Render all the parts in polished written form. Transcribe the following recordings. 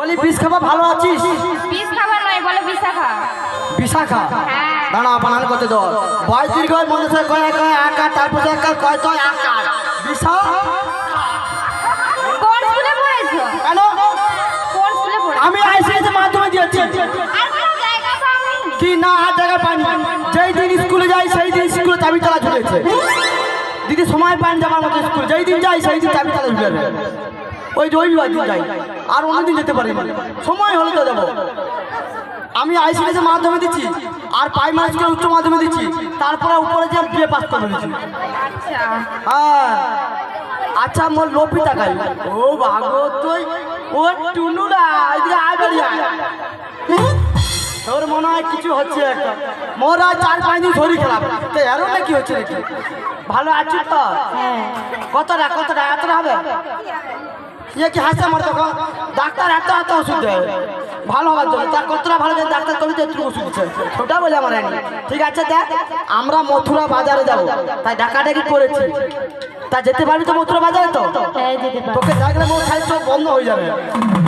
বলি বিষ খাবা ভালো আছিস? বিষ খাবার নয়, বলে বিশাখা। বিশাখা দাঁড়া বানান করতে দাও। বয় দীর্ঘ মনে থেকে কয় কয় আকার তারপর একটা কয় তো আকার বিশা। কোন স্কুলে পড়েছো? কেন? কোন স্কুলে পড়েছো? আমি আইসিএস মাধ্যমে দিয়েছি। আর কোনো জায়গা পাওনি? কি না আর জায়গা পাইনি। যেই দিন স্কুলে যাই সেই দিন স্কুলে চাবি তালা ঝুলেছে। দিদি সময় পাইনি যাবার মতো স্কুল। যেই দিন যাই সেই দিন চাবি তালা ঝুলে ওই রবিবার দিন যাই, আর অন্যদিন যেতে পারি না। সময় হলে তো যাবো। আমি আইসিএস মাধ্যমে দিচ্ছি, আর প্রাইমারি স্কুলে উচ্চ মাধ্যমে দিচ্ছি, তারপরে উপরে যে বিয়ে পাস করে দিচ্ছি। আচ্ছা হ্যাঁ আচ্ছা মোর লোপি তাকাই। ও ভাগো তুই ও টুনুরা এদিকে আয় বাড়ি আয়। তোর মনে হয় কিছু হচ্ছে একটা। মোর আর 4-5 দিন শরীর খারাপ, তো এরও না কি হচ্ছে নাকি? ভালো আছিস তো? কতটা এতটা হবে? ইয়ে কি হাসছে আমার তখন? ডাক্তার এত ওষুধ দেয় ভালো হওয়ার জন্য। তার কতটা ভালো যে ডাক্তার তুমি তো একটু ওষুধ দিচ্ছে, ওটা বলে আমার আনি। ঠিক আছে দেখ, আমরা মথুরা বাজারে যাবো, তাই ডাকাডাকি করেছি। তা যেতে পারি তো মথুরা বাজারে? তো তোকে দেখলে মোর খালি চোখ বন্ধ হয়ে যাবে,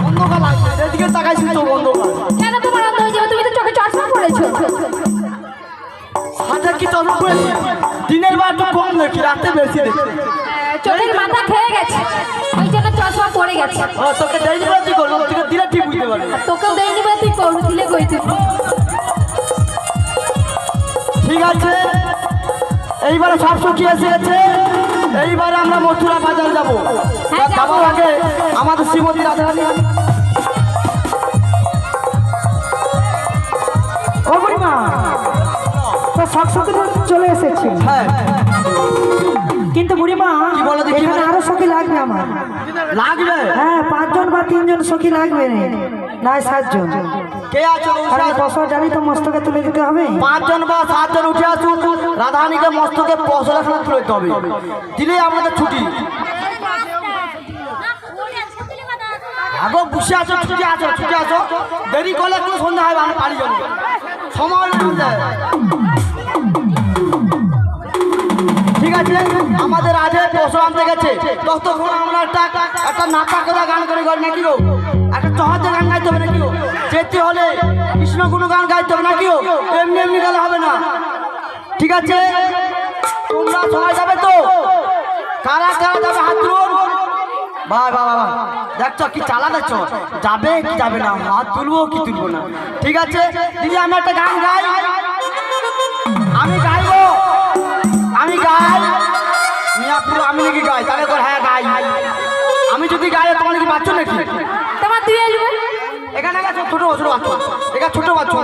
অন্ধকার লাগবে। এদিকে তাকাইছি চোখ অন্ধকার। কেন তোমার অন্ধ হয়ে যাবে? তুমি তো চোখে চশমা পড়েছো। হাতে কি চশমা পড়েছি? দিনের বেলা একটু কম দেখি, রাতে বেশি দেখি। চোখের মাথা খেয়ে গেছে, ওই জন্য চশমা পড়ে গেছে। ও তোকে দেয়নি বলে তুই করবো, তোকে দিলে ঠিক বুঝতে পারবি। তোকেও দেয়নি বলে তুই করবি, দিলে কই তুই? ঠিক আছে এইবারে সব শুকিয়ে এসে গেছে। এইবারে আমরা মথুরা বাজার যাবো। হ্যাঁ, যাবো। যাবো আগে আমাদের শ্রীমতী রাধারানী। ও বুড়িমা, তো সব সখী চলে এসেছি। হ্যাঁ কিন্তু বুড়িমা কি বলো দেখি? এখানে আরো সখী লাগবে আমার। লাগবে? হ্যাঁ 5 জন বা 3 জন সখী লাগবে, নয় 7 জন। কে আছে? কারণ 10 জানি তো মস্তকে তুলে দিতে হবে। 5 জন বা 7 জন উঠে আসুন। রাধারানীকে মস্তকে পশলাখানা তুলে দিতে হবে, দিলেই আমাদের ছুটি। আগো বসে আছো, ছুটি আছো। দেরি করলে একটু সন্ধ্যা হবে, আমরা পারি যাবো। সময় লাগবে। ঠিক আছে আমাদের আজ পশু আনতে গেছে, ততক্ষণ আমরা একটা নাতা কথা গান করে নাকি গো, একটা চহাতে গান গাইতে হবে নাকি গো। যেতে হলে কৃষ্ণ কোনো গান গাইতে হবে নাকি গো, এমনি গেলে হবে না। ঠিক আছে তোমরা সবাই যাবে তো? কারা যাবে হাত তুলুন। বাহ দেখছো কি চালা দেখছো, যাবে কি যাবে না, হাত তুলবো কি তুলবো না। ঠিক আছে দিদি আমি একটা গান গাই। আমি গাইবো, আমি গাই মিয়াপুর। আমি নাকি গাই? তাহলে তোর হ্যাঁ গাই। আমি যদি গাই তোমার নাকি বাচ্চা নাকি? তোমার তুই এলবে এখানে ছোট বাচ্চা, এখানে ছোট বাচ্চা,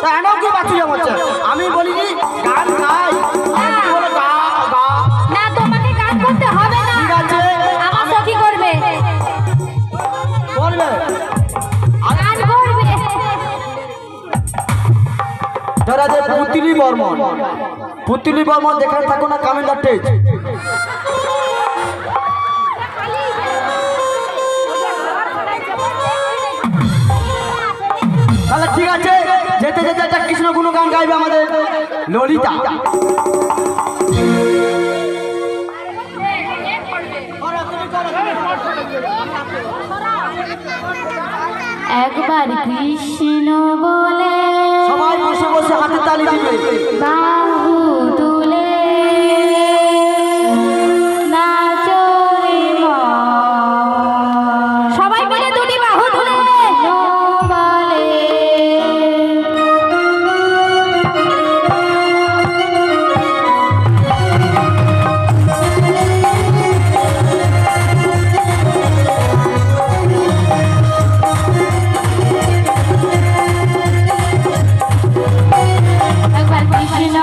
তা এনাও কি বাচ্চা যেমন হচ্ছে। আমি বলিনি গান গাই, আমি কি বলো গা গা। না, তোমাকে গান করতে হবে না। ঠিক আছে আমার সখী করবে, বলবে গান করবে। যারা যে পুতুলি বর্মন যেখানে থাকো না কামিন্দার টেজ। তাহলে ঠিক আছে যেতে একটা কৃষ্ণ গুণগান গাইবে আমাদের ললিতা। একবার কৃষ্ণ বলে সবাই বসে বসে হাতে তালি দিবে। বাহু তুলে নাচো রে মন। সবাই মিলে দুটি বাহু তুলে বলে একবার কৃষ্ণ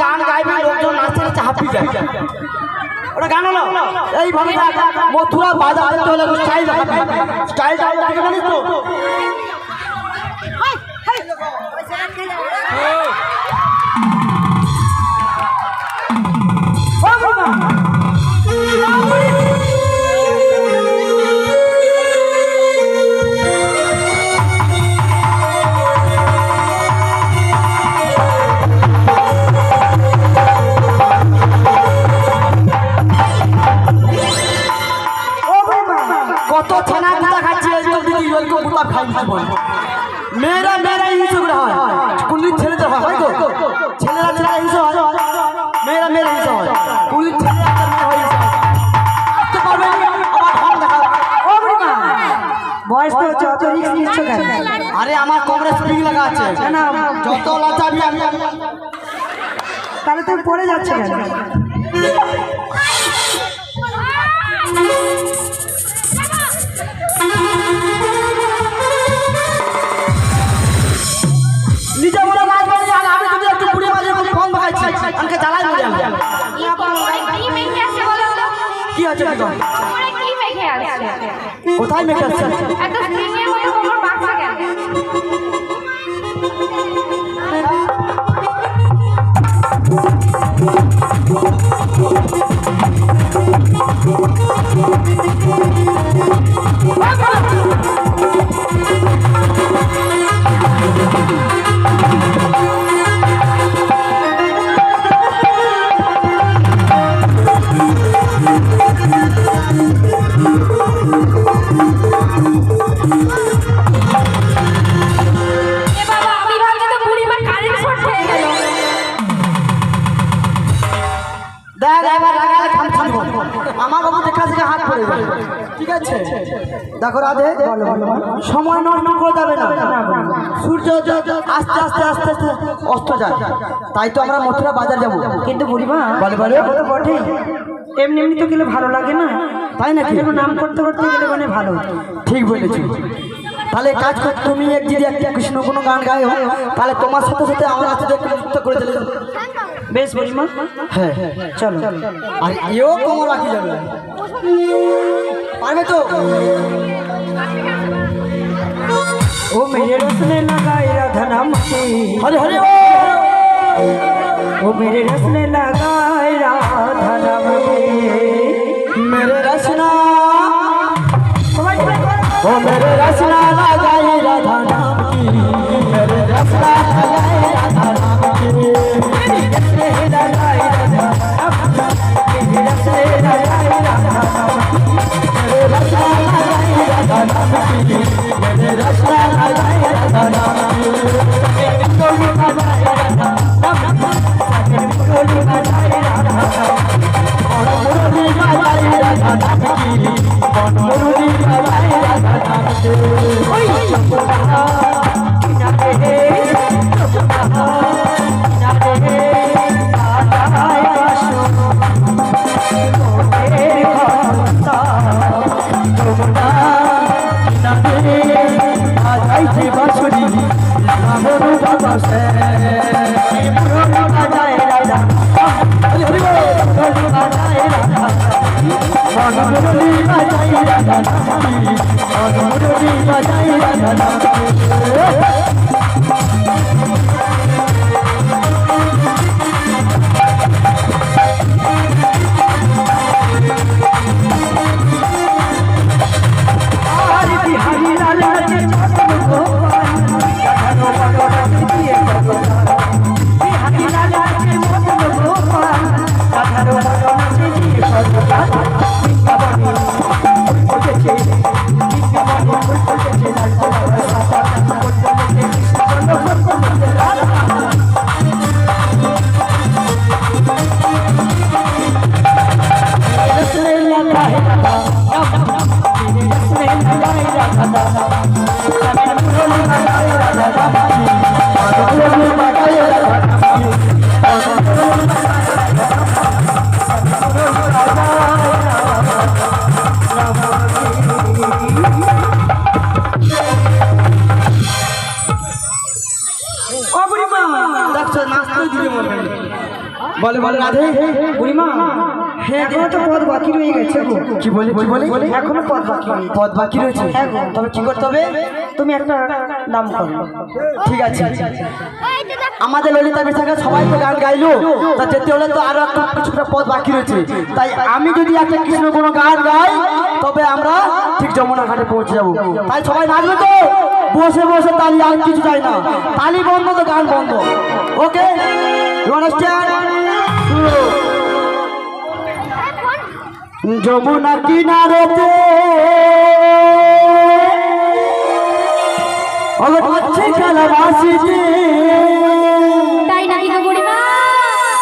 গান গাইবি লোকজন নাচতে নাচতে হাঁপিয়ে যায় ওটা গান হলো এইভাবে মথুরা বাজারে তো হলো স্টাইল স্টাইল জানিস তো কত ছানা গুতা খাচ্ছি এরকম গুতা খাইছি বল মেয়েরা মেয়েরা হিংসে করে হয় কোনদিন ছেলেদের হয় তো ছেলেরা ছেলেরা হিংসে হয় মেয়েরা মেয়েরা হিংসে হয় কোনদিন ছেলে একটা মেয়ে হয় হিংসে আসতে পারবে আবার ঢং দেখা ও বুড়িমা বয়স তো হচ্ছে অত রিস্ক নিচ্ছ কেন? আরে আমার কোমরে স্প্রিং লাগা আছে না যত লাচাবি আমি তাহলে তুমি পড়ে যাচ্ছে কেন? নিজে বলে নাচ বাজি আর আমি যদি একটু পুড়ে বাজে ফোন দেখাচ্ছি আমাকে জ্বালাই মরে যাবে কি মেখে আসছে বলো তো? কি আছে কি তোমরা কি মেখে আসছে? কোথায় মেকআপ আছে এত স্প্রিংয়ের মতো কোমর বাঁকছে কেন? এ বাবা, আমি ভাবছি তো বুড়িমার কারেন্ট শর্ট হয়ে গেল। দেখ এবার লাগালে খামছি দিব আমার বাবু দেখা থেকে হাত পড়ে যাবে ঠিক আছে দেখো রাধে সময় নষ্ট করে যাবে না সূর্য আস্তে আস্তে আস্তে আস্তে অস্ত যায় তাই তো আমরা মথুরা বাজার যাব কিন্তু বুড়িমা বলে বলে ও তো বটেই এমনি এমনি তো গেলে ভালো লাগে না, তাই নাকি একটু নাম করতে করতে গেলে মানে ভালো। ঠিক বলেছি তাহলে কাজ কর তুমি এক যদি একটা কৃষ্ণ কোনো গান গাও তাহলে তোমার সাথে সাথে আমার সাথে একটু নৃত্য করে চলে যাবে বেশ বুড়িমা হ্যাঁ চলো। আর এও কোমর রাখি যাবে পারবে তো ও মেরে রসনে लगाए राधा नाम की, হরে হরে ओ मेरे रसने लगाए राधा नाम की, मेरे रसना ओ मेरे रसना लगाए राधा नाम की मेरे रसना लगाए राधा नाम की मेरे रसने लगाए राधा नाम की, मेरे रसने लगाए राधा नाम की, मेरे रसना लगाए राधा नाम की मेरे रसना लगाए राधा नाम की डोली लगाए राधा नाम की, डोली लगाए राधा नाम और मुरली लगाए राधा नाम की मुरली लगाए राधा नाम की ओए चंपा किनारे चंपा বলে বলে রাধে বুড়িমা এখনো তো পথ বাকি রয়ে গেছে গো। কি বলে এখনো পথ বাকি রয়েছে। পথ বাকি রয়েছে হ্যাঁ গো। তবে কি করতে হবে? তুমি একটা নাম করো। ঠিক আছে আমাদের ললিতা বিশাখা সবাই তো গান গাইলো তা যেতে হলে তো আরো একটা কিছুটা পথ বাকি রয়েছে তাই আমি যদি একটা কৃষ্ণ কোনো গান গাই তবে আমরা ঠিক যমুনা ঘাটে পৌঁছে যাবো তাই সবাই নাচবে তো বসে বসে তালি আর কিছু চাই না তালি বন্ধ তো গান বন্ধ ওকে যমুনা কিনারেতে হচ্ছে খেলাবাসিতে তাই নাকি গো বুড়িমা?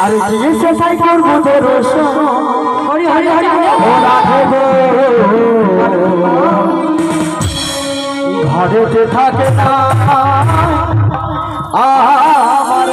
আরে জিএসে সাই করবো তোর হরি হরি হরি ঘরেতে থাকে না আমার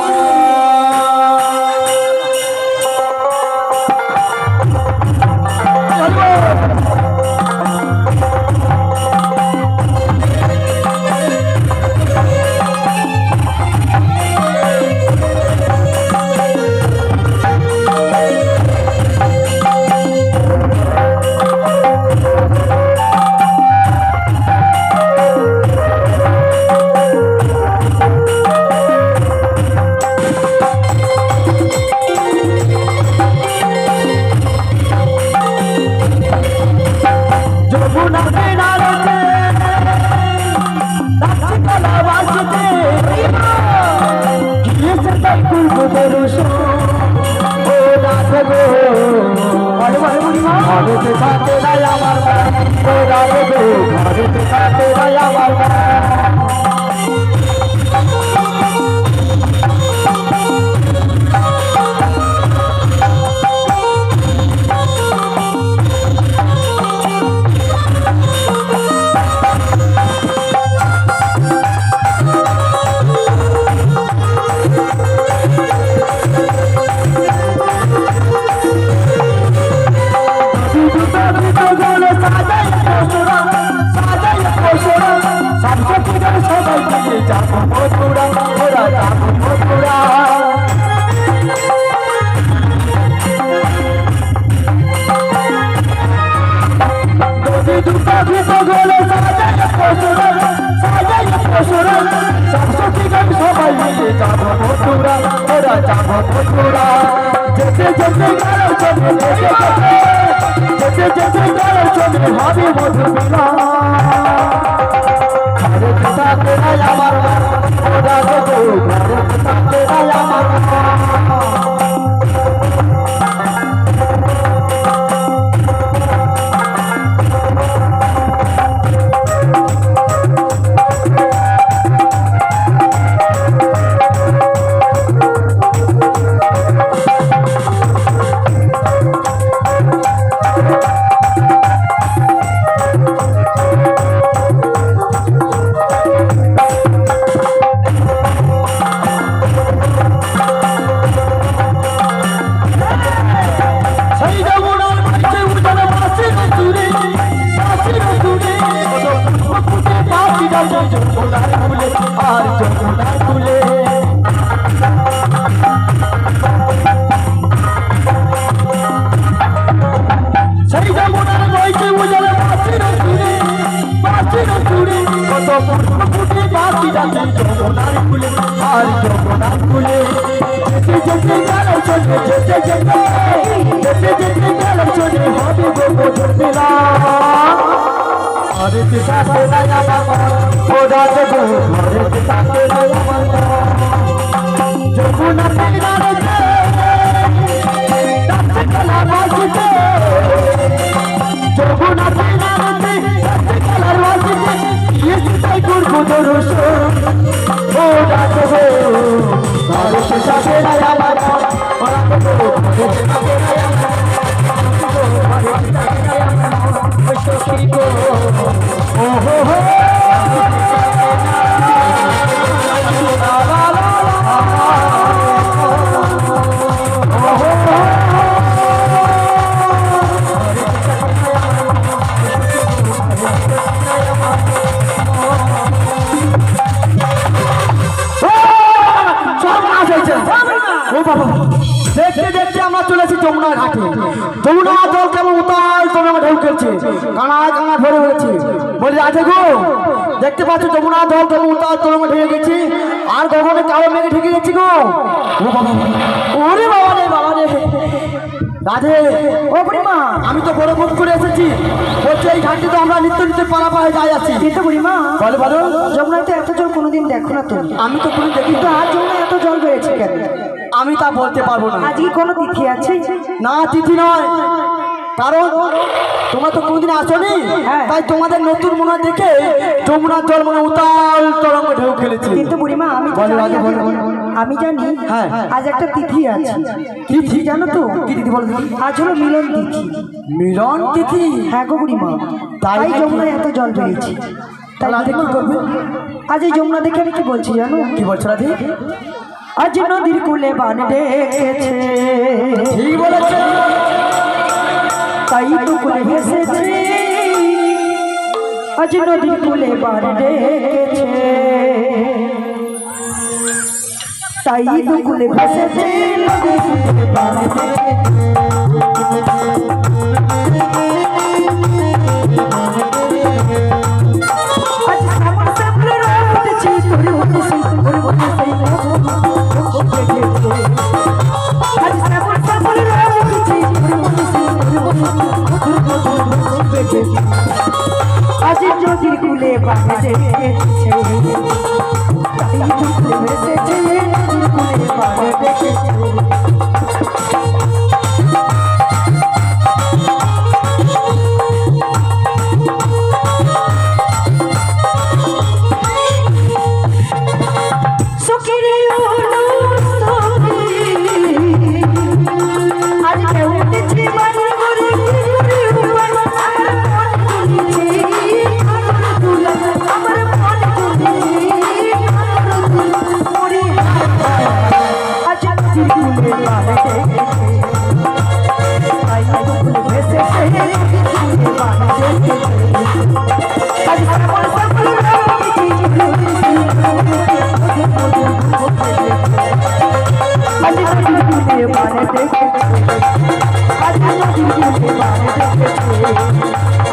ঘরেতে থাকে নাই আমার ঘরেতে থাকে নাই আমার যমুনা ঘাটে। যমুনা জল কেমন উতাল তরঙ্গে ঢেউ খেলছে, কানায় কানায় ভরে উঠেছে। বলি আছে গো, দেখতে পাচ্ছ যমুনা জল কেমন উতাল তরঙ্গে ঢেকে গেছে, আর গগনে কালো মেঘে ঢেকে গেছে গো। ও বাবা, ওরে বাবা রে বাবা রে। রাধে, ও বুড়িমা, আমি তো বড় মুখ করে এসেছি, বলছি এই ঘাটে তো আমরা নিত্য নিত্য পালাপায়ে যাই আছি। কিন্তু বুড়িমা, বলো বলো। যমুনায় তো এত জল কোনোদিন দেখো না তুমি। আমি তো কোনো দেখি কিন্তু আজ যমুনায় এত জল বেড়েছে কেন? আমি তা বলতে পারবো না। আজকে কোনো তিথি আছে? না, তিথি নয়, কারণ তোমরা তো কোনদিন আসোনি, হ্যাঁ। তাই তোমাদের নতুন মনে হয় দেখে যমুনার জল মনে উতাল তরঙ্গে ঢেউ খেলেছে। কিন্তু বুড়িমা, আমি তো বলো, জানি, রাধে, বলো, বলো। আমি জানি হ্যাঁ। আজ একটা তিথি আছে। কি তিথি জানো তো? কি তিথি বলো দেখি? আজ হলো মিলন তিথি। মিলন তিথি? হ্যাঁ গো বুড়িমা, তাই তাই নাকি? যমুনায় এত জল বেড়েছে। তাই রাধে কি বুড়িমা, করবে? আজ এই যমুনা দেখে আমি কি বলছি জানো? কি বলছো রাধে? আজ নদীর কূলে বান ডেকেছে, ঠিক বলেছে। তাই তো কূলে ভেসেছে। আজ নদীর কূলে বান ডেকেছে, তাই তো কূলে ভেসেছে। নদীর কূলে বান আজ শ্যামল শ্যামল রঙ উঠেছে, তোর মধ্যে সেই তোর মধ্যে সেই আজ শ্যামল শ্যামল রঙ উঠেছে, তোর মধ্যে সেই আজ নদীর কূলে বাঁধে দেখেছে, তাই কূলে ভেসেছে। নদীর কূলে বাঁধে দেখেছে। আজ কেউ উঠেছে বাড়ি ঘরে, আমার মন তুলেছে, আমার মন তুলেছে। আজ নদীর কূলে বাঁধে দেখেছে, তাই তো কূলে ভেসেছে। নদীর কূলে বাঁধে দেখেছে। আজ শ্যামল শ্যামল রঙ উঠেছে, আজ নদীর কূলে বাঁধে দেখেছে। আজ নদীর কূলে বাঁধে দেখেছে।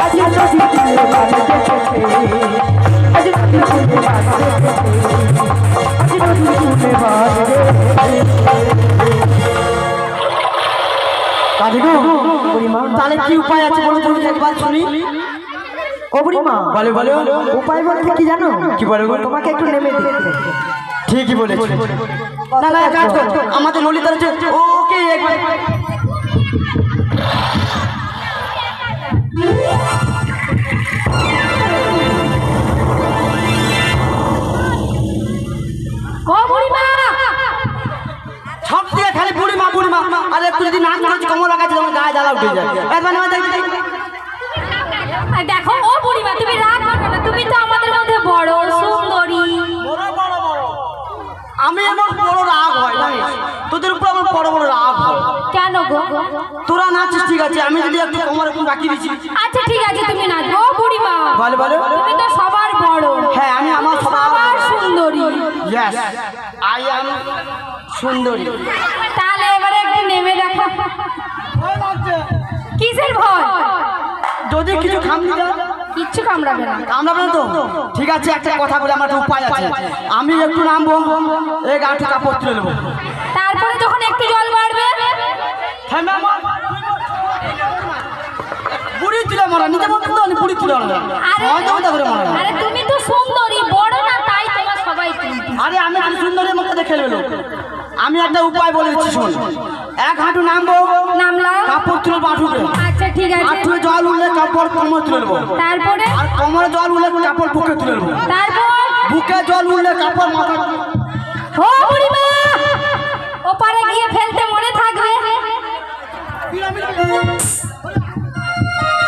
আজ নদীর কূলে বাঁধে দেখেছে। আজ নদীর কূলে বাঁধে দেখেছে। আজ নদীর কূলে বাঁধে রাধে গো, তাহলে কি উপায় আছে বলো তুমি একবার শুনি। ও বুড়িমা, বলো বলো। উপায় বলতে কি জানো? কি বলো গো? তোমাকে একটু নেমে দেখতে হবে। ঠিকই বলেছো। না না, এক কাজ করো, আমাদের ললিতার যে ওকে একবার ও বুড়িমা, সব থেকে খালি বুড়িমা বুড়িমা, আর একটু যদি নাচ নাচ কমর লাগাচ্ছে তোমার গায়ে জ্বালা উঠে যায়। একবার নেমে দেখি। দেখো ও বুড়িমা, তুমি রাগ করবে না, তুমি তো আমাদের মধ্যে বড় সুন্দরী। আমি এমন বড় রাগ হয় জানিস, তোদের উপর আমার বড় বড় রাগ হয়। কেন গো? তোরা নাচিস ঠিক আছে, আমি যদি একটু কমর একটু বাকি দিচ্ছি। আচ্ছা ঠিক আছে, তুমি নাচো। ও বুড়িমা, বলো বলো। তুমি তো সবার বড়। হ্যাঁ, আমি আমার সবার সুন্দরী। ইয়েস, আই অ্যাম সুন্দরী। তাহলে এবারে একটু নেমে দেখো। কিসের ভয়? যদি কিছু খামতি দাও। কিচ্ছু কামড়াবে না। কামড়াবে না তো? ঠিক আছে, একটা কথা বলে আমার একটা উপায় আছে। আমি একটু নামবো, এই গাঁটে কাপড় তুলে নেবো, তারপরে যখন একটু জল বাড়বে, বুড়ি তুলে মরা নিজে বলতে তো বুড়ি তুলে মরা। আরে তুমি তো সুন্দরী, বড় না, তাই তোমার সবাই চিনবে। আরে আমি একটু সুন্দরী মুখে দেখে নেবো। আমি একটা উপায় বলে দিচ্ছি, শোন। এক হাঁটু নামবো, নামলাম। কাপড় তুলে বাঁটুবে, আচ্ছা ঠিক আছে। হাঁটুয়ে জল উঠলে কাপড় কোমর তুলে নেবো, তারপরে আর কোমরে জল উঠলে কাপড় বুকে তুলে নেবো, তারপর বুকে জল উঠলে কাপড় মাথা। ও বুড়িমা, ওপারে গিয়ে ফেলতে মনে থাকবে।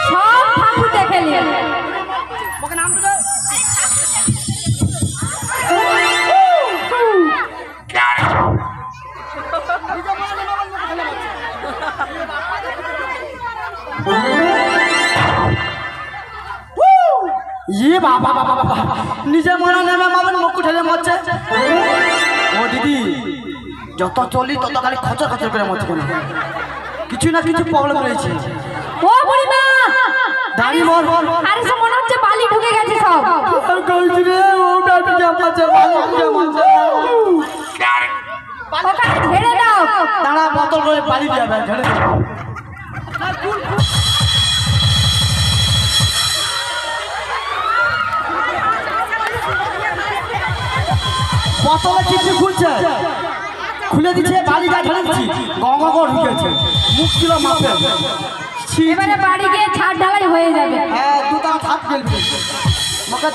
সব ঠাকুর দেখে নিয়ে। ইয়ে বাবা বাবা বাবা, নিজে মনে নেমে মাবেন মুখ ঠেলে মরছে। ও দিদি, যত চলি তত খালি খচর খচর করে মরছে কেন? কিছু না কিছু প্রবলেম রয়েছে। ও বুড়িমা দাঁড়িয়ে বল। আরে সব মনে হচ্ছে বালি ঢুকে গেছে সব। কইছি রে ওটা ঢুকে আছে ওখানে ঝেড়ে দাও। দাঁড়া বোতল করে পানি দিয়ে যাবে ঝেড়ে দে। বোতলে কিছু খুলছে, খুলে দিচ্ছে বালি যা ঝেড়ে দিচ্ছি গঙ্গা গড় ঢুকেছে, মুখ ছিল মাপে। এবারে বাড়ি গিয়ে ছাদ ঢালাই হয়ে যাবে। হ্যাঁ দুটা হাত ফেলবে মকা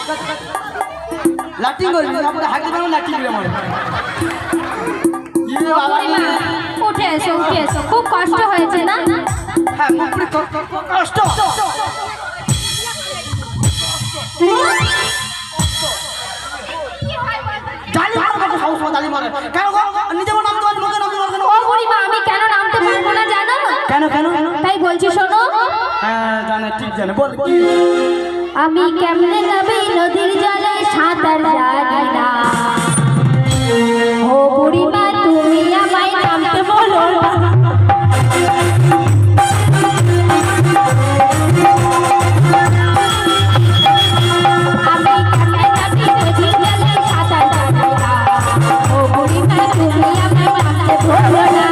লাটিং করবি তারপরে হাঁকি দেবো লাটিং করে মরে। ইয়ে বাবা রে। উঠে এসো উঠে এসো, খুব কষ্ট হয়েছে না? হ্যাঁ মুখে কষ্ট। জানি মার কত সাহস জানি মারে কেন গো নিজে নাম তোমার মুখে নাম তোমার কেন? ও বুড়িমা আমি কেন নামতে পারবো না জানো? কেন কেন? তাই বলছি শোনো। হ্যাঁ জানে ঠিক জানে বল কি? আমি কেমনে যাবে নদীর জলে সাঁতার জানি না। ও বুড়িমা তুমি আমায় নামতে বলো না। আমি কেমনে যাবে নদীর জলে সাঁতার জানি না। ও বুড়িমা তুমি আমায় নামতে বলো না।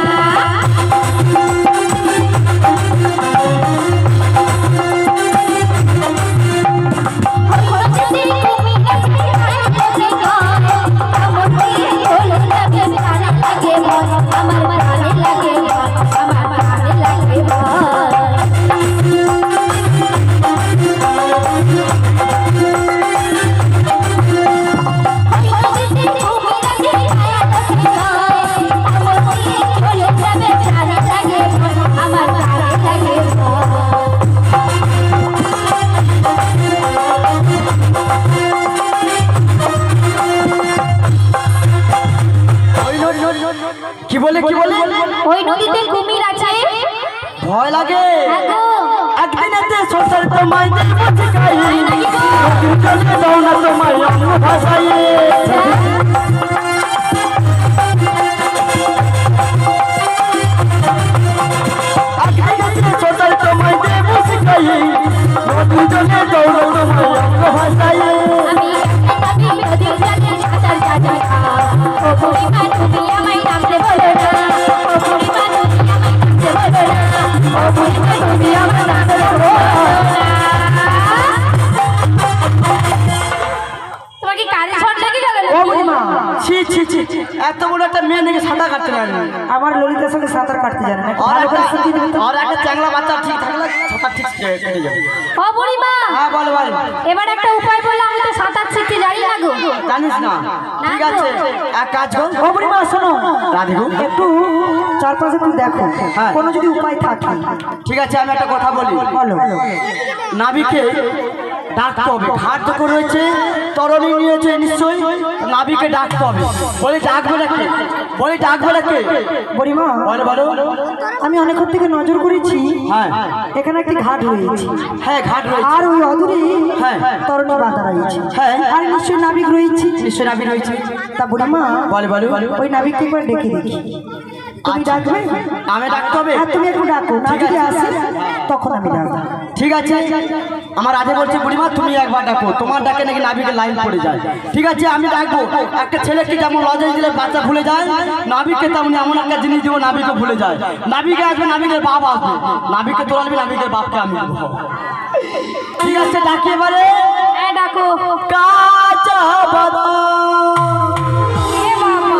কি বলে কি বলে? ওই নদীতে কুমির আছে। ভয় লাগে। আগো একদিনেতে সরকার তোমায় দেব শিখাই, নদীর জলে দাও না তোমায় অন্য ভাষায়। একদিনেতে সরকার তোমায় দেব শিখাই, নদীর জলে দাও না তোমায় অন্য ভাষায়। আমি নদীর জলে সাঁতার জানি না। ও বুড়িমা তুমি আমায় নামতে বলো না। ও বুড়িমা তুমি আমায় নামতে বলো না। ও বুড়িমা তুমি আমায় নামতে বলো না। তোমার কি কানে শর্ট লেগে গেল? ও বুড়িমা ছি ছি ছি এত বড় একটা মেয়ে নাকি সাঁতার কাটতে পারে না। আমার ললিতার সঙ্গে সাঁতার কাটতে জানে না, একটু আর ভালো করে শিখিয়ে দিবি তো। একটা চ্যাংলা বাচ্চা ঠিক থাকলে সাঁতার ঠিক কেটে যাবে। ও বুড়িমা হ্যাঁ বল বল। এবার একটা উপায় বললে আমি তো সাঁতার শিখতে জানি না গো। জানিস না? ঠিক আছে এক কাজ কর। ও বুড়িমা শোনো, রাধিকু একটু চারপাশে একটু দেখো, হ্যাঁ। কোনো যদি উপায় থাকে। ঠিক আছে আমি একটা কথা বলি। বলো। নাবিকে ডাকতে হবে, ঘাট যখন রয়েছে তরণী নিয়েছে নিশ্চয়ই, নাবিকে ডাকতে হবে। বলি ডাকবে না কে? বলি ডাকবে না কে? বুড়িমা বলো বলো। আমি অনেকক্ষণ থেকে নজর করেছি, হ্যাঁ এখানে একটি ঘাট রয়েছে, হ্যাঁ ঘাট রয়েছে। আর ওই অদূরে হ্যাঁ। তরুণী বাঁধা রয়েছে, হ্যাঁ। আর নিশ্চয়ই নাবিক রয়েছে। নিশ্চয়ই নাবিক রয়েছে। তা বুড়িমা বলো বলো। ওই নাবিককে একবার ডেকে দেখি। তুমি আচ্ছা। ডাকবে? আমি ডাকতে হবে? হ্যাঁ তুমি একটু ডাকো, না ঠিক যদি আছে। আসে তখন আমি ডাকবো। ঠিক আছে আমার আগে বলছে বুড়িমা তুমি একবার ডাকো, তোমার ডাকে নাকি নাবিকের লাইন পড়ে যায়। ঠিক আছে আমি ডাকবো। একটা ছেলেকে যেমন লজেন্স দিলে বাচ্চা ভুলে যায়, নাবিককে তেমনি এমন একটা জিনিস দিব নাবিকে ভুলে যায়। নাবিকে আসবে, নাবিকের বাপ আসবে, নাবিককে তোলা নেবে, নাবিকের বাপকে আমি দেবো। ঠিক আছে ডাকি এবারে। হ্যাঁ ডাকো। কাঁচা বাদাম এ বাবা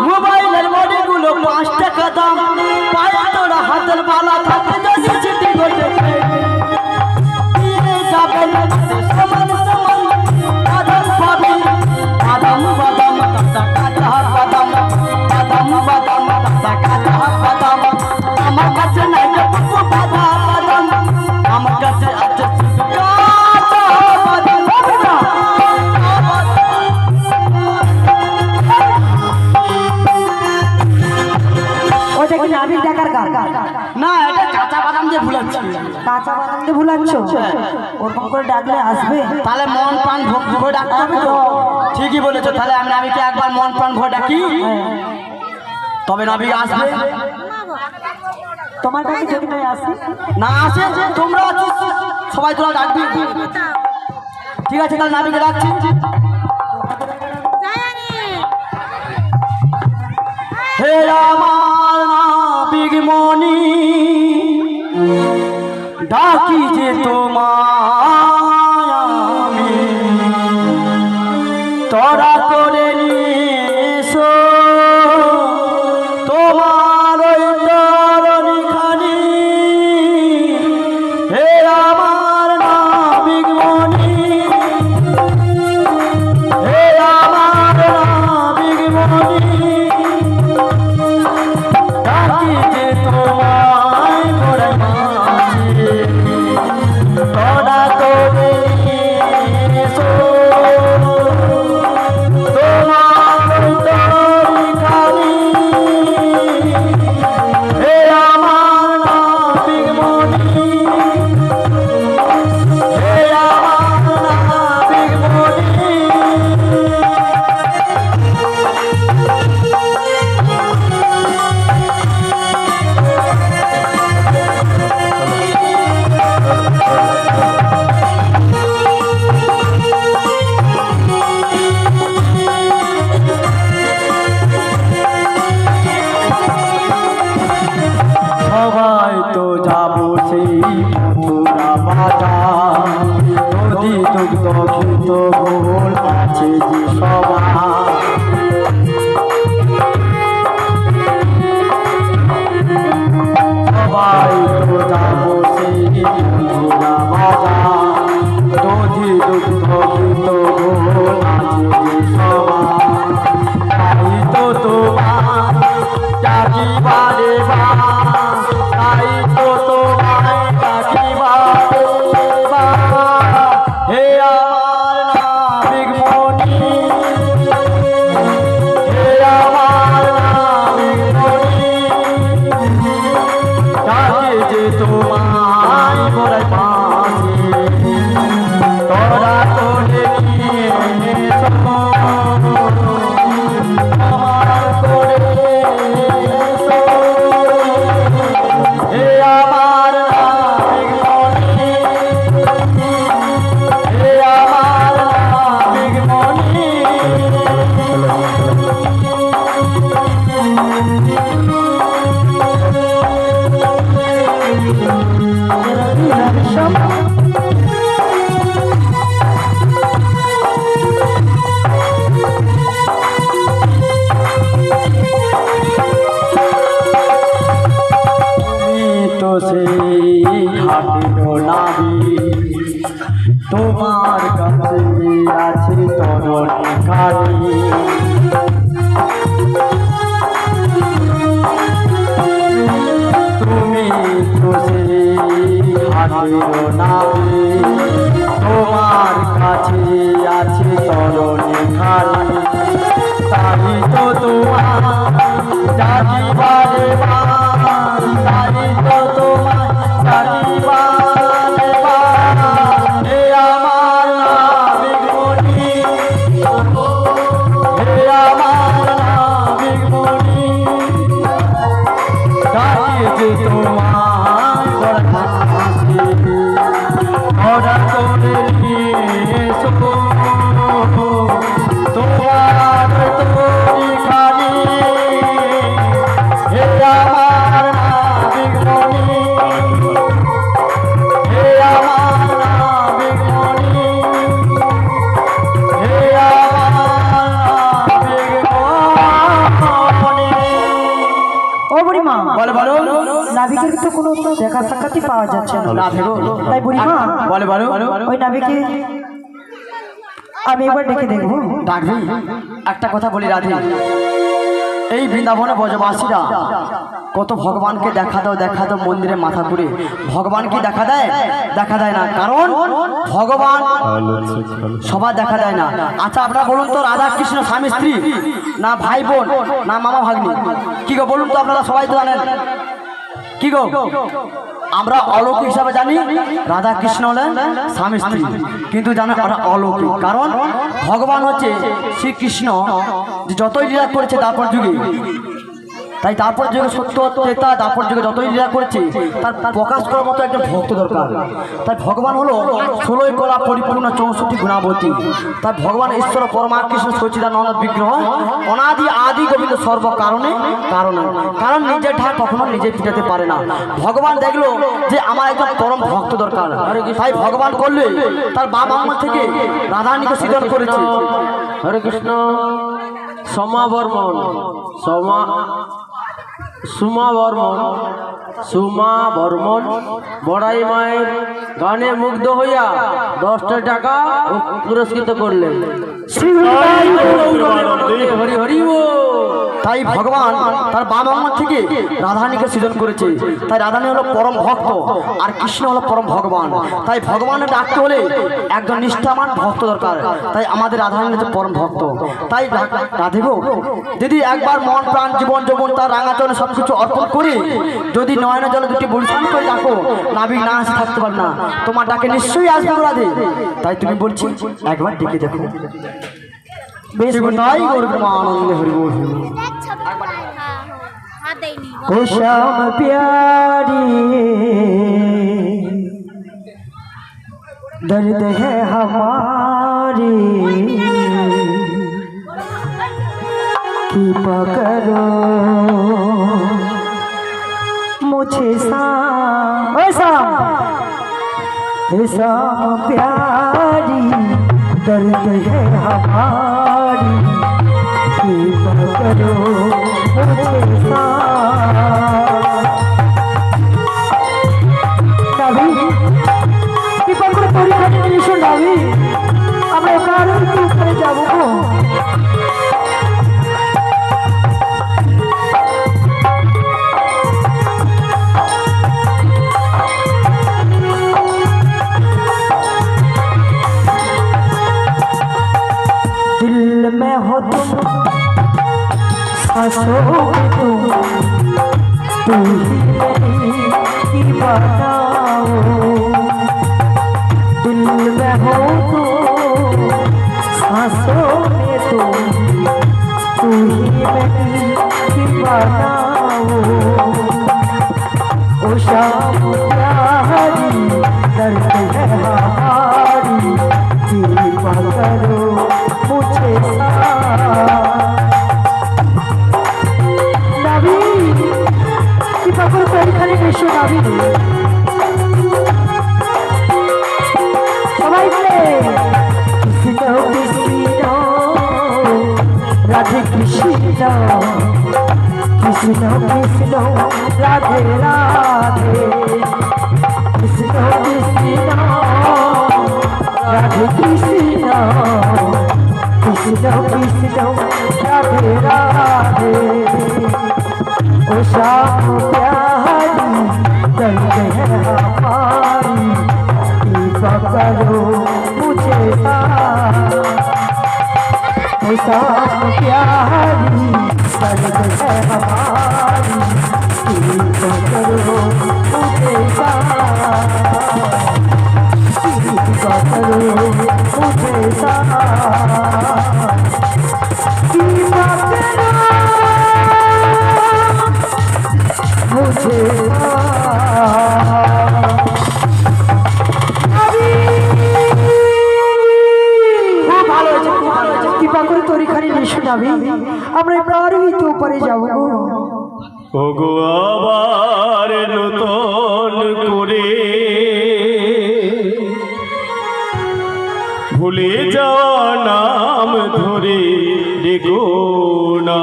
মোবাইলের মডেলগুলো 5 টাকা দাম, পায়ে তোরা হাতের বালা থাকতে যদি চিঠি করতে দিয়ে যাবেন সমান সমান বাদাম পাবি। বাদাম বাদাম কাঁচা কাঁচা বাদাম, বাদাম বাদাম কাঁচা কাঁচা বাদাম। আমার কাছে নাই যে পুকু বাদা বাদাম, আমার কাছে আছে শুধু কাঁচা বাদাম। ওটা কি নাবিক ডাকার গান? না এটা কাঁচা বাদাম দিয়ে ভুলাচ্ছি। কাঁচা বাদাম দিয়ে ভুলাচ্ছ? ওরকম করে ডাকলে আসবে? তাহলে মন প্রাণ ভরে ডাকতে হবে তো। ঠিকই বলেছো, তাহলে আমি নাবিকে একবার মন প্রাণ ভরে ডাকি, তবে নাবিক আসবে। তোমার কাছে যদি নয় আসে না আসে তোমরা আছো সবাই তোরা ডাকবি ঠিক আছে তাহলে নাবিকে ডাকছি হে আমার নাবিক মনি ডাকি যে তোমায় আমি তোরা করে নিয়েছো তোমার ওই তরণীখানি হে আমার নাবিক মনি হে আমার নাবিক মনি ডাকি যে তোমায় করে মাঝি তোরা করে নিয়েছো সবাই তো যাবো সেই মথুরা বাজার নদী দুগ্ধ ক্ষিত গোল আছে যে সবাই সবাই তো যাবো সেই মথুরা বাজার নদী দুগ্ধ ক্ষিত গোল আছে যে সবাই তাই তো তোমার চাকিবারে বা তাই তো তোমায় ডাকিবারে বা হে আমার নাবিক মনি হে আমার নাবিক মনি ডাকে যে তোমায় বলাই পাশে তোরা তোলে নিয়ে আমার করে হে আমার নাবিক মনি হে আমার নাবিক মনি সেই ঘাটের নাবি তোমার কাছে আছে তরণী খালি তুমি তো সেই ঘাটের নাবি তোমার কাছে আছে তরণী খালি তাই তো তোমার যাইবারে বা তাই তো তোমার যাইবারে বা হে আমার নাবিক মনি হে আমার নাবিক মনি ডাকি যে তোমায় বরখাস্তি ওরা করে নিয়েছো তোমার তরি খালি হে আমার নাবিক মনি হে আমার নাবিক মনি হে আমার নাবিক মনি ও বুড়িমা বলে বলো নাবিকের তো কোনো দেখা সাক্ষাৎই পাওয়া যাচ্ছে না না ভেবো তাই বুড়িমা বলে বলো ওই নাবিকে আমি একবার ডেকে দেখবো ডাকবি একটা কথা বলি রাধে এই বৃন্দাবনে ব্রজবাসীরা কত ভগবানকে দেখা দাও মন্দিরে মাথা ঘুরে ভগবান কি দেখা দেয় না কারণ ভগবান সবার দেখা দেয় না আচ্ছা আপনারা বলুন তো রাধা কৃষ্ণ স্বামী স্ত্রী না ভাই বোন না মামা ভাগ্নি কি গো বলুন তো আপনারা সবাই তো জানেন কি গো আমরা অলৌকিক হিসাবে জানি রাধা কৃষ্ণ হলেন স্বামী স্ত্রী কিন্তু জানো আমরা অলৌকিক কারণ ভগবান হচ্ছে শ্রীকৃষ্ণ যে যতই লীলা করেছে তারপর যুগে তাই তারপর যুগে সত্য ত্রেতা তারপর যুগে যতই লীলা করেছে তার প্রকাশ করার মতো একজন ভক্ত দরকার। তাই ভগবান হলো 16 কলা পরিপূর্ণ 64 গুণাবতী। তাই ভগবান ঈশ্বর পরমাকৃষ্ণ সচিদানন্দ বিগ্রহ অনাদি আদি গোবিন্দ সর্ব কারণে কারণে কারণ নিজের ঢাক কখনো নিজে পিটাতে পারে না। ভগবান দেখলো যে আমার একজন পরম ভক্ত দরকার, তাই ভগবান করলে তার বাবা মা থেকে রাধারানীকে সৃজন করেছে। হরে কৃষ্ণ। সমা বর্মন সুমা বর্মন বড়াই মায়ের গানে মুগ্ধ হইয়া 10টা টাকা পুরস্কৃত করলেন। হরি হরি বল। তাই ভগবান তার বাবা মা থেকে রাধারানীকে সৃজন করেছে। তাই রাধারানী হলো পরম ভক্ত আর কৃষ্ণ হলো পরম ভগবান। তাই ভগবানের ডাকতে হলে একজন নিষ্ঠাবান ভক্ত দরকার। তাই আমাদের রাধারানী হচ্ছে পরম ভক্ত। তাই রাধে গো, যদি একবার মন প্রাণ জীবন যৌবন তার রাঙাচরণে সবকিছু অর্পণ করে যদি নয়নের জলে দুটি বলিষ্ঠ করে ডাকো, নাবিক না আসে থাকতে পারে না, তোমার ডাকে নিশ্চয়ই আসবে রাধে। তাই তুমি বলছি একবার ডেকে দেখো। বেশ তাই করবে মা আনন্দে হরি বল। ओ श्याम प्यारी दर्द है हमारी कृपा करो मुझे शाम प्यारी दर्द है हमारी कृपा करो कृपा করে পরীক্ষাটা এসো নাবি, আমরা কারো উপরে যাবো গো। दिल में हो तुम सांसों में तू ही मेरी दीवाना हो। दिल में हो तू सांसों में तू ही मेरी दीवाना हो। ओ शाम प्यारी दर्द है हमारी कृपा करो मुझे नाभी कृपा করে পরীক্ষায় এসো নাবি সবাই মিলে। কৃষ্ণ কৃষ্ণ রাধে কৃষ্ণ কৃষ্ণ কৃষ্ণ রাধে রাধে কৃষ্ণ কৃষ্ণ রাধে কৃষ্ণ কৃষ্ণ কৃষ্ণ রাধে রাধে। ओ शाम प्यारी दर्द है हमारी कृपा करो मुझे ओ शाम प्यारी दर्द है हमारी कृपा करो मुझे कृपा करो मुझे कृपा करो मुझे कृपा করে তরিখানি নিশু নাবি, আমরা এবারে তো উপরে যাব গো। ওগো আবার নতুন করে ভুলে যাওয়া নাম ধরে ডেকো না,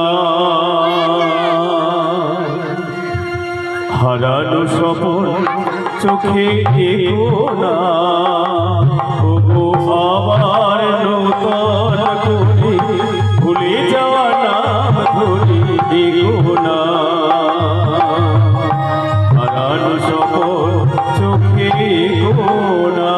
হারানো স্বপন চোখে ডেকো না। ওগো আবার নতুন করে ভুলে যাওয়া নাম ধরে ডেকো না, হারানো স্বপন চোখে ডেকো না।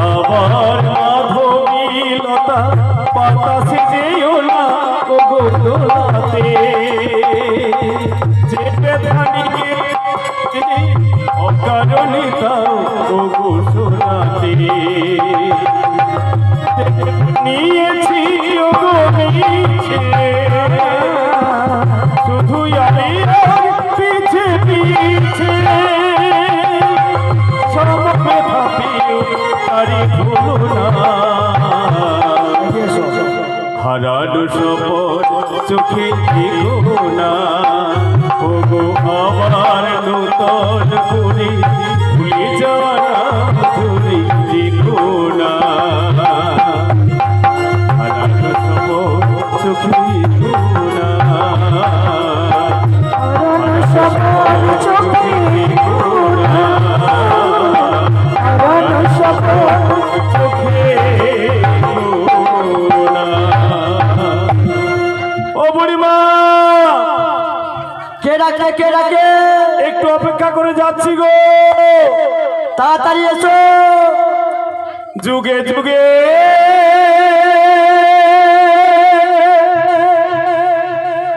আবার মাধবীলতা পাতা সেজেও না ও গোলাতে চেপে থাকি অকারণিতা ও গোসলাতে নিয়েছি ও গমিছে শুধু আলিয়ার পিছে পিছে সবে ভাবিও আরে ভুলো না হারানো সপন চোখে দেখো না ওগো আবার নূতন করে ভুলে যাওয়া ভুলে দেখো না হারানো সপন চোখে দেখো না হারানো সপন চোখে দেখো না, হারানো সপন চোখে দেখো না। ও বুড়িমা, কে ডাকে কে ডাকে? একটু অপেক্ষা করে যাচ্ছি গো। তাড়াতাড়ি এসো। যুগে যুগে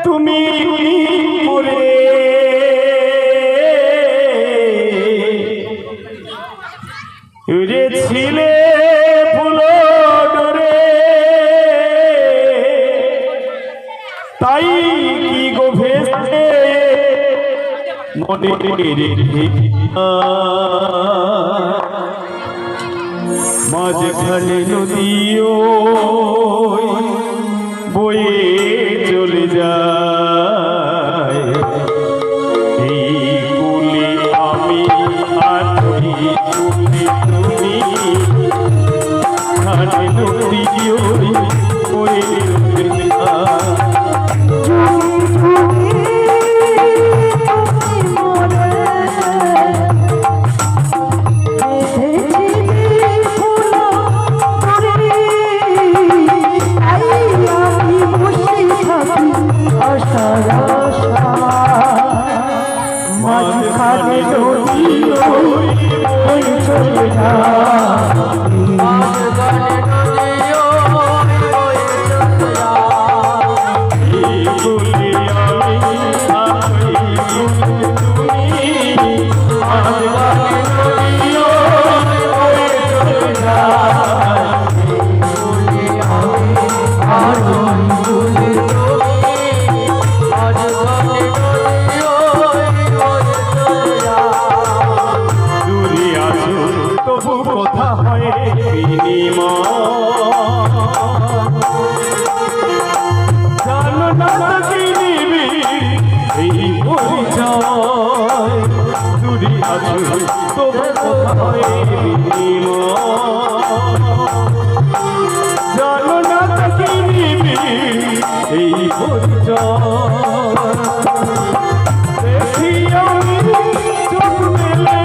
তুমি করে ছিলে ফুলো ডরে, তাই কি গো ভেসে মনে রেখে মাঝখানে নদীও বয়ে চলে যায় এই কুলে আমি আর ওই কুলে তুমি খানে নদীও বয়ে চলে যায়। মাঝখানে নদীও বয়ে চলে যায় তবু কথা হয় জানো না কি নিবি এই পরিচয় দূরে আছো তবু কথা হয় জানো না কি নিবি এই পরিচয় দেখি আমি চোখ মেলে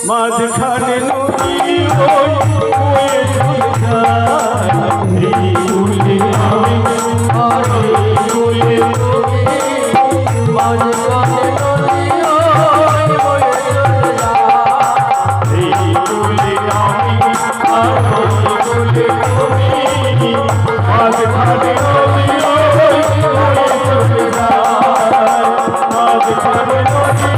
মাঝখানে নদী ওই বয়ে চলে যায় এই কুলে আমি আর ওই কুলে মাঝখানে নদী ওই বয়ে চলে যায় এই কুলে আমি আর ওই কুলে তুমি মাঝখানে নদী ওই বয়ে চলে যায় মাঝখানে নদী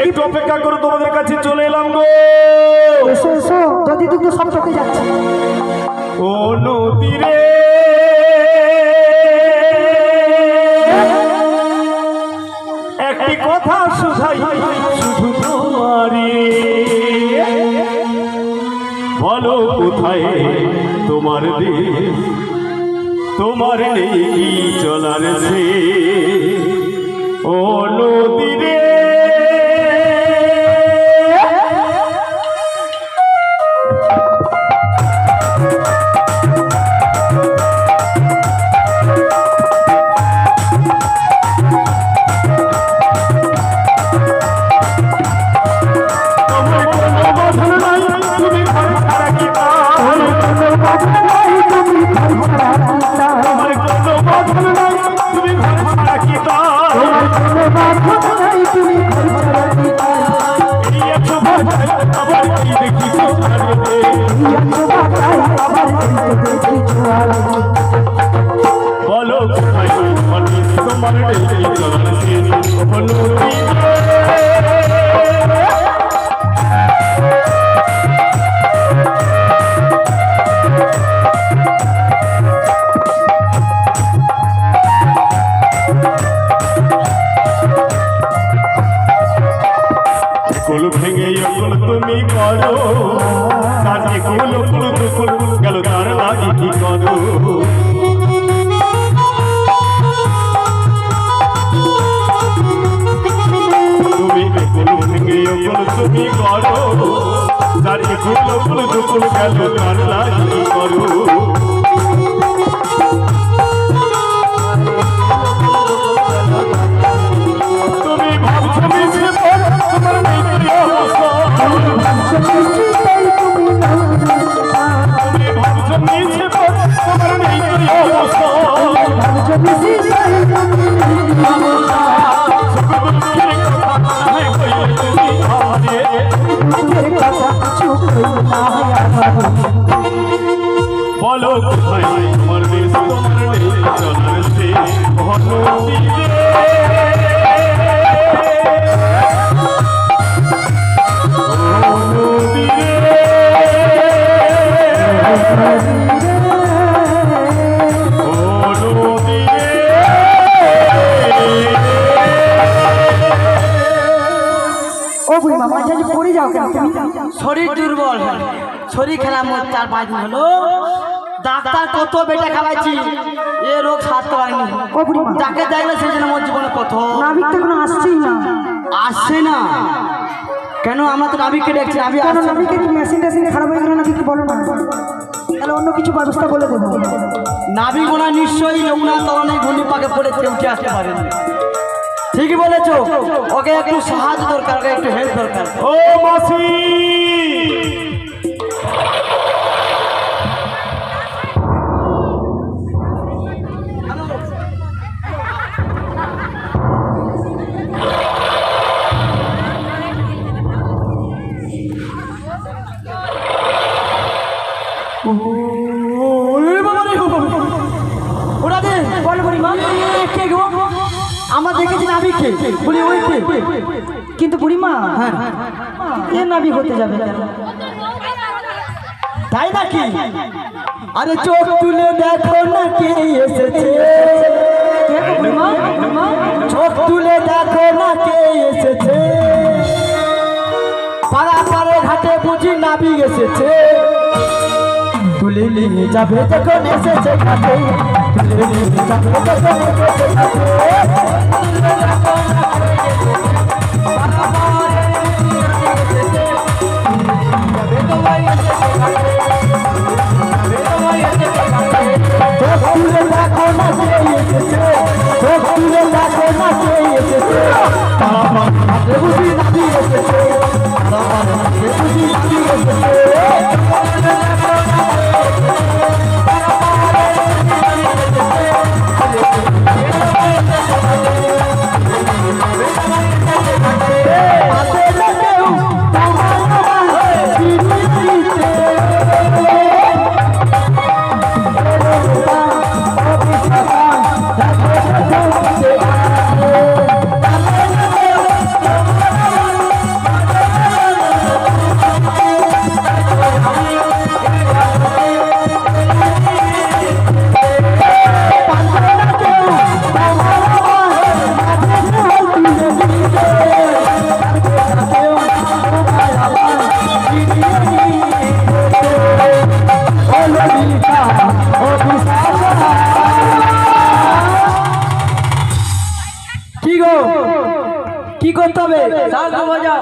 একটু অপেক্ষা করে তোমাদের কাছে চলে এলাম গো। এসো এসো, যদি দুটো সব চোখে যাচ্ছে। ও নদীরে একটি কথা শুধাই শুধু তোমারে বলো কোথায় তোমার দেশ তোমার নেই কি চলার সে ও নদীরে গেল তার লাগি কি করো তুমি একুল ভেঙে অকুল তুমি করো তার একুল অকুল দুকুল গেল তার লাগি কি করো তুমি ভাবছো মিশে পড় তোমার নেই প্রিয় অবস্থা তুমি ভাবছো মিশে পড় তোমার নেই প্রিয় অবস্থা বলো কোথায় তোমার দেশ তোমার নেই চলার সে ও বুড়িমা মাঝে মাঝে পড়ে যাও কেন তুমি? শরীর দুর্বল, শরীর খারাপ মোট 4-5 দিন হলো। ডাক্তার কত বেটা খাওয়াইছি, এ রোগ সারতে পারেনি। ও বুড়িমা যাকে দেখলে সেই জন্য মোর জীবনে কত নাবিক তো কোনো আসছেই না। আসছে না কেন? আমরা তো নাবিককে দেখছি, নাবিক কেন আসছে না। নাবিকের কি মেশিন টেশিন খারাপ হয়ে গেল নাকি কি বলো না? তাহলে অন্য কিছু ব্যবস্থা বলে দেবো। নাবিক ওনা নিশ্চয়ই যমুনা তরণে ঘূর্ণি পাকে পড়েছে, উঠে আসতে পারেন। ঠিকই বলেছো, ওকে একটু সাহায্য দরকার, ওকে একটু হেল্প দরকার। ও মাসি ওরা দে বল বুড়িমা, কে গো? আমরা দেখেছি নাবিককে, বলি ওই কে? কিন্তু বুড়িমা হ্যাঁ এ নাবিক হতে যাবে না। তাই নাকি? আরে চোখ তুলে দেখো না কে এসেছে, কে গো বুড়িমা? বুড়িমা? চোখ তুলে দেখো না কে এসেছে, পাড়া পাড়ে ঘাটে বুঝি নাবিক এসেছে, তুলে নিয়ে যাবে যখন এসেছে ঘাটে, তুলে নিয়ে যাবে যখন এসেছে তুলে দেখো না কে এসেছে, চোখ তুলে দেখো না কে এসেছে, পাড়া পাড়ে ঘাটে বুঝি নাবিক এসেছে, পাড়া পাড়ে ঘাটে বুঝি নাবিক এসেছে। কি করতে হবে? শাঁখ বাজাও,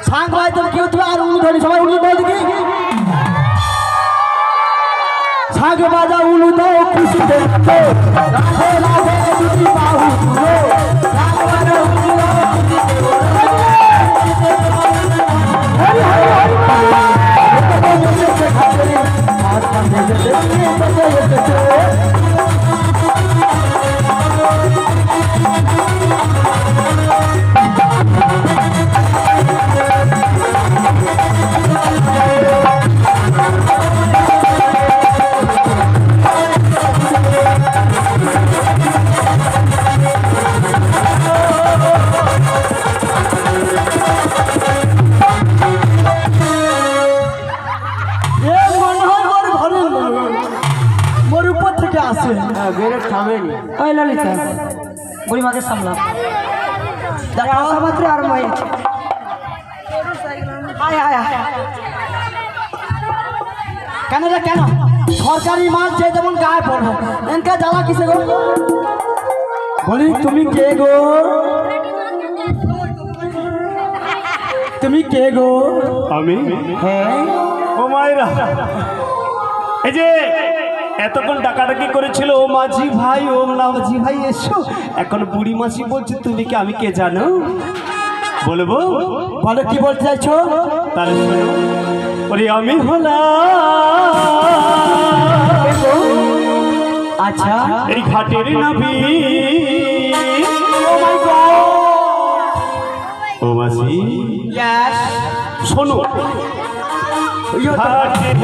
শাঁখ বাজাতে কি হতে হবে? আর উলু ধরি, সবাই উলু দাও দেখি, শাঁখ বাজাও, উলু দাও, খুশি দেখতে রাধে রাধে দুটি বাহু তুলো, শাঁখ বাজাও, উলু দাও, খুশি হরি হরি হরি ওই ললিতা বুড়িমাকে সামলাম, আসা মাত্র আরম্ভ হয়েছে। আয় আয় আয় কেন রে কেন? সরকারি মাল যে যেমন গায়ে পড়বে, এনকা জ্বালা কিসে গো? বলি তুমি কে গো? তুমি কে গো? আমি হ্যাঁ ও মায়েরা, এই যে এতক্ষণ ডাকাডাকি করেছিল ও মাঝি ভাই, ও মাঝি ভাই এসো, এখন বুড়ি মাসি বলছে তুমি কি আমি কে জানো? বলবো? বলো কি বলতে চাইছো? তাহলে শোনো, ওরে আমি হলাম আচ্ছা এই ঘাটের নাবি। ও মাসি ইয়েস শোনো, ঘাটের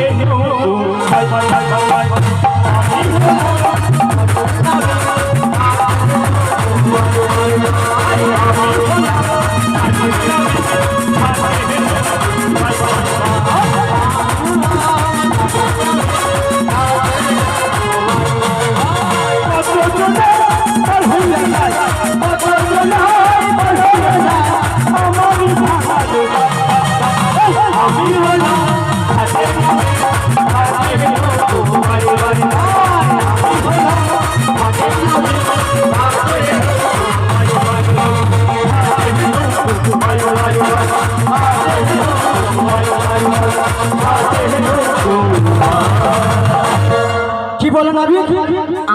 কি বলো নাবিক?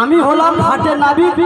আমি হলাম ঘাটের নাবিক।